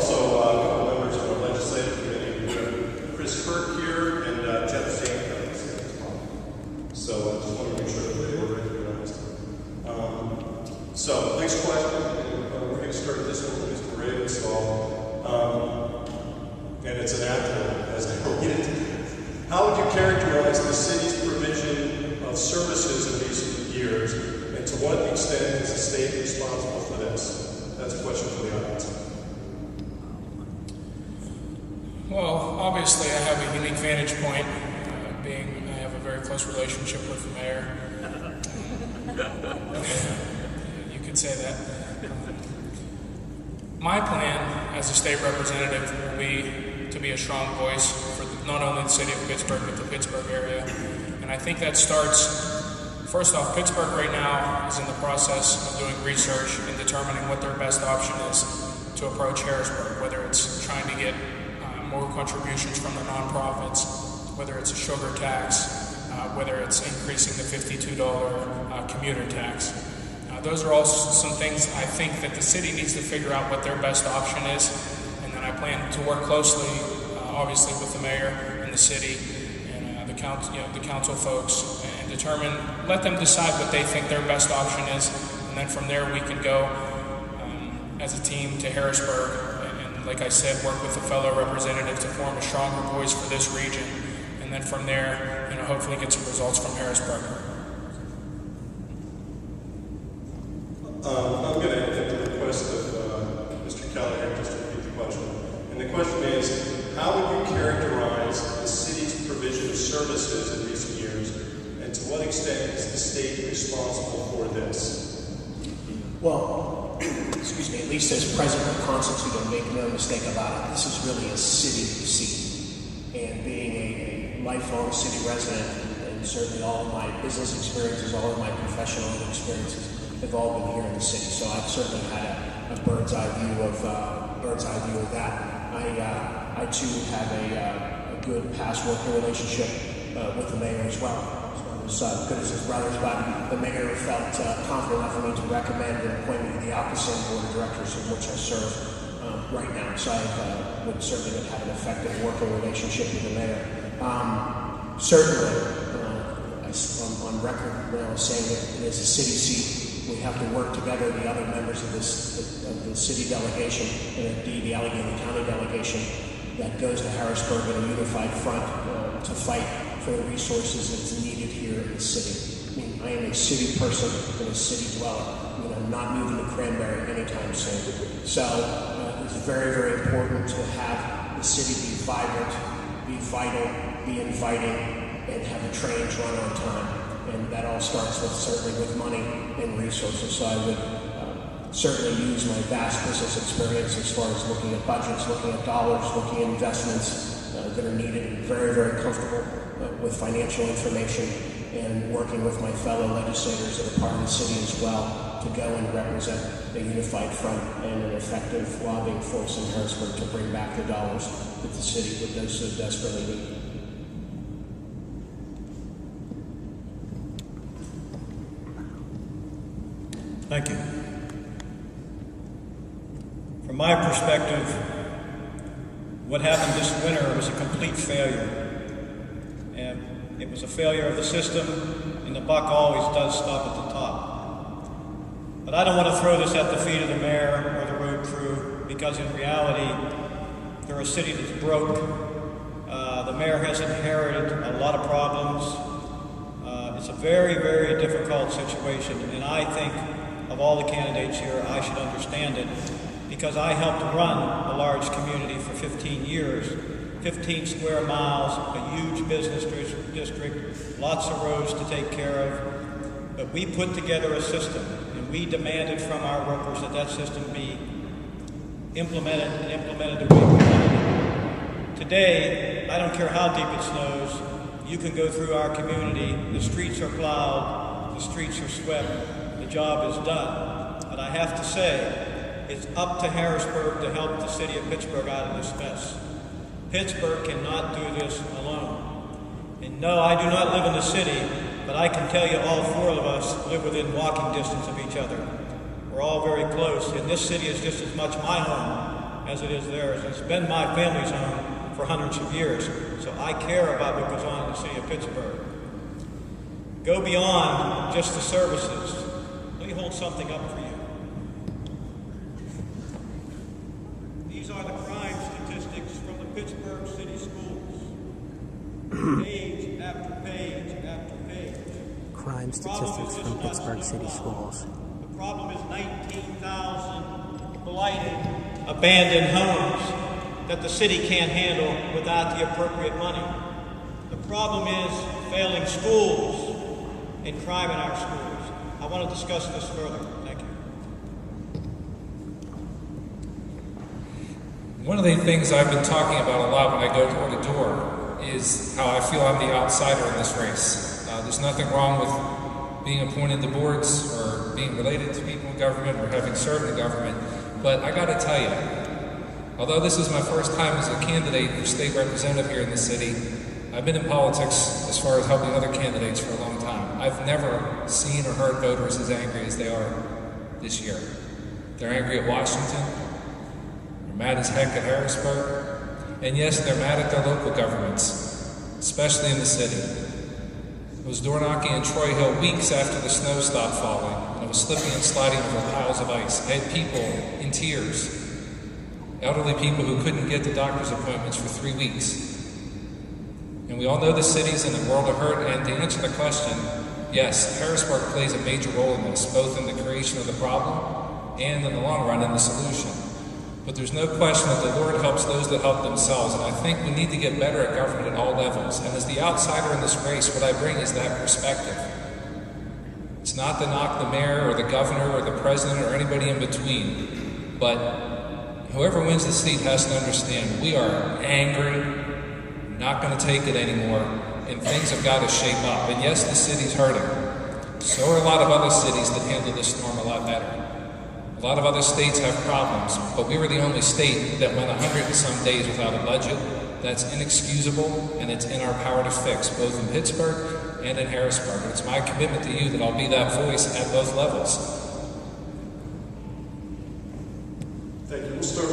also a couple members of our legislative committee. We have Chris Kirk here and Jeff Zanko as well. So I just want to make sure that they were recognized. So next question, we're going to start this one with Mr. Ravensthal. And it's an acronym, as I read it. How would you characterize the city's provision of services in recent years, and to what extent is the state responsible for this? That's a question for the audience. Well, obviously I have a unique vantage point, being I have a very close relationship with the mayor. You could say that. My plan as a state representative will be to be a strong voice for not only the city of Pittsburgh, but the Pittsburgh area. And I think that starts, first off, Pittsburgh right now is in the process of doing research and determining what their best option is to approach Harrisburg, whether it's trying to get more contributions from the nonprofits, whether it's a sugar tax, whether it's increasing the $52 commuter tax. Those are all some things I think that the city needs to figure out what their best option is, and then I plan to work closely, obviously, with the mayor and the city and the council folks, and let them decide what they think their best option is, and then from there we can go as a team to Harrisburg, and like I said, work with a fellow representative to form a stronger voice for this region, and then from there, hopefully get some results from Harrisburg. I'm going to at the request of Mr. Callahan just to repeat the question. And the question is, how would you characterize the city's provision of services in recent years, and to what extent is the state responsible for this? Well, excuse me, at least as president constituted, make no mistake about it, this is really a city seat. And being a lifelong city resident, and certainly all of my business experiences, all of my professional experiences, have all been here in the city, so I've certainly had a bird's eye view of that. I too have a good past working relationship with the mayor as well. As good as his brothers, but the mayor felt confident enough for me to recommend and appoint me to the Alcoasand Board of Directors, in which I serve right now. So I would certainly have an effective working relationship with the mayor. Certainly, on record now saying that it is a city seat. We have to work together, the other members of the city delegation, and indeed the Allegheny County delegation that goes to Harrisburg in a unified front to fight for the resources that's needed here in the city. I mean, I am a city person and a city dweller, not moving to Cranberry anytime soon. So it's very, very important to have the city be vibrant, be vital, be inviting, and have the trains run on time. And that all starts with certainly with money and resources. So I would certainly use my vast business experience as far as looking at budgets, looking at dollars, looking at investments that are needed, and very, very comfortable with financial information, and working with my fellow legislators that are part of the city as well to go and represent a unified front and an effective lobbying force in Harrisburg to bring back the dollars that the city would so desperately need. Thank you. From my perspective, what happened this winter was a complete failure. And it was a failure of the system, and the buck always does stop at the top. But I don't want to throw this at the feet of the mayor or the road crew, because in reality, they're a city that's broke. The mayor has inherited a lot of problems. It's a very, very difficult situation, and I think of all the candidates here, I should understand it, because I helped run a large community for 15 years, 15 square miles, a huge business district, lots of roads to take care of. But we put together a system, and we demanded from our workers that that system be implemented and implemented the way we wanted it. Today, I don't care how deep it snows, you can go through our community, the streets are plowed, the streets are swept, the job is done. But I have to say, it's up to Harrisburg to help the city of Pittsburgh out of this mess. Pittsburgh cannot do this alone. And no, I do not live in the city, but I can tell you all four of us live within walking distance of each other. We're all very close, and this city is just as much my home as it is theirs. It's been my family's home for hundreds of years, so I care about what goes on in the city of Pittsburgh. Go beyond just the services. Let me hold something up for you. These are the crime statistics from the Pittsburgh City Schools. Page after page after page. Crime statistics from Pittsburgh City Schools. The problem is 19,000 blighted, abandoned homes that the city can't handle without the appropriate money. The problem is failing schools and crime in our schools. I want to discuss this further. Thank you. One of the things I've been talking about a lot when I go door to door is how I feel I'm the outsider in this race. There's nothing wrong with being appointed to boards or being related to people in government or having served in government, but I got to tell you, although this is my first time as a candidate for state representative here in the city, I've been in politics as far as helping other candidates for a long time. I've never seen or heard voters as angry as they are this year. They're angry at Washington, they're mad as heck at Harrisburg, and yes, they're mad at their local governments, especially in the city. I was door knocking in Troy Hill weeks after the snow stopped falling, and I was slipping and sliding over piles of ice. I had people in tears, elderly people who couldn't get to doctor's appointments for 3 weeks. And we all know the city's in the world of hurt, and to answer the question, yes, Harrisburg plays a major role in this, both in the creation of the problem and in the long run in the solution. But there's no question that the Lord helps those that help themselves, and I think we need to get better at government at all levels. And as the outsider in this race, what I bring is that perspective. It's not to knock the mayor or the governor or the president or anybody in between, but whoever wins the seat has to understand we are angry, not going to take it anymore, and things have got to shape up. And yes, the city's hurting. So are a lot of other cities that handle this storm a lot better. A lot of other states have problems, but we were the only state that went 100 and some days without a budget. That's inexcusable, and it's in our power to fix, both in Pittsburgh and in Harrisburg. And it's my commitment to you that I'll be that voice at both levels. Thank you. We'll start